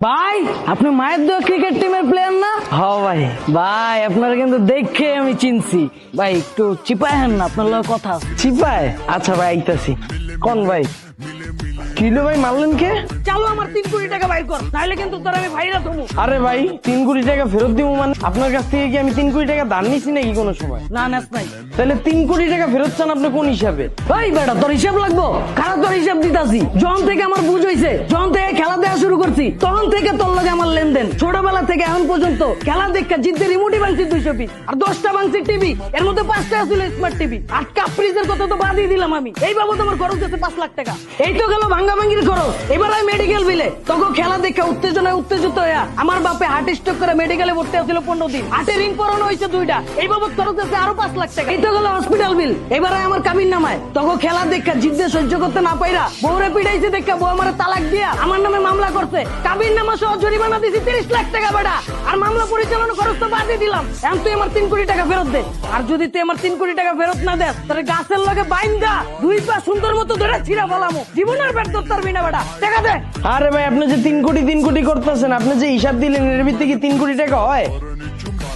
ভাই আপনি মায়ের দেওয়া ক্রিকেট টিমের প্লেয়ার না? হ্যাঁ ভাই। ভাই আপনারা কিন্তু দেখে আমি চিনছি। ভাই একটু চিপায় হেন না, আপনার লগে কথা আছে। চিপায়? আচ্ছা ভাই আইতাছি। কোন ভাই? কিলো ভাই মারলেন কে? চালু আমার 3 কোটি টাকা বাইর কর, নাহলে কিন্তু তোর আমি ভাইরা থমু। আরে ভাই 3 কোটি টাকা ফেরত দিব মানে? আপনার কাছ থেকে কি আমি 3 কোটি টাকা ধার নিছি নাকি কোনো সময়? না নেস নাই। তাহলে 3 কোটি টাকা ফেরত চান আপনি কোন হিসাবে? ভাই বেটা তোর হিসাব লাগবো? খারাপ তোর হিসাব দিতাছি। যখন থেকে আমার বুঝ হইছে, যখন থেকে খেলা দেখা শুরু করছি, তখন থেকে তোর লগে আমার লেনদেন। ছোটবেলা থেকে এখন পর্যন্ত খেলা দেখা জিততে রিমোটই ভাঙছি 200 পিস, আর 10টা ভাঙছি টিভি, এর মধ্যে 5টা ছিল স্মার্ট টিভি, আর কাপ ফ্রিজের কথা তো বাদই দিলাম আমি। এই বাবদ আমার খরচ হচ্ছে 5 লাখ টাকা। এই তো গেল ভাঙ্গা ভাঙ্গির খরচ। এবার আমি মেডিকেল বিলে তখন খেলা দেখা উত্তেজনায় উত্তেজিত হইয়া আমার বাপে হার্ট স্ট্রোক করে মেডিকেলে ভর্তি হয়েছিল 15 দিন। হার্টে রিং পরানো হয়েছে 2টা। এই বাবদ খরচ হচ্ছে আরো 5 লাখ টাকা। এই তো গেল হসপিটাল বিল। এবার আমার কাবিন নামায় তখন খেলা দেখা জিদ্দে সহ্য করতে না পাইরা বউরে পিটাইছে দেখা বউ আমার তালাক দিয়া আমার নামে মামলা করছে। কাবিন নামা সহ জরিমানা দিছি 30 লাখ টাকা বেটা, আর মামলা পরিচালনা খরচ তো বাদই দিলাম। এখন তুই আমার 3 কোটি টাকা ফেরত দে, আর যদি তুই আমার 3 কোটি টাকা ফেরত না দেস তাহলে গাছের লগে বাইন্দা 2 পা সুন্দর মতো ধরে ছিঁড়া ফেলামো। জীবনের বের তোর তার বিনা বেটা, টাকা দে। আরে ভাই আপনি যে 3 কোটি করতেছেন, আপনি যে হিসাব দিলেন এর ভিত্তি কি 3 কোটি টাকা হয়?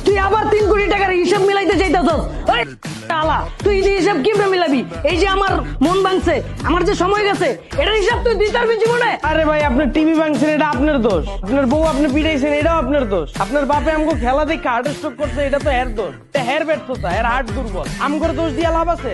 তুই আবার 3 কোটি টাকার হিসাব মিলাইতে চাইতাছস? ওই শালা, তুই এই হিসাব কিভাবে মিলাবি? এই যে আমার মন ভাঙছে, আমার যে সময় গেছে, এটার হিসাব তুই দিতে পারবি জীবনে? আরে ভাই আপনি টিভি ভাঙছেন, এটা আপনার দোষ। আপনার বউ আপনি পিটাইছেন, এটাও আপনার দোষ। আপনার বাপে আমগো খেলা দেখে হার্ট স্ট্রোক করছে, এটা তো এর দোষ। এটা হের ব্যর্থতা, এর হার্ট দুর্বল। আমগোর দোষ দিয়া লাভ আছে?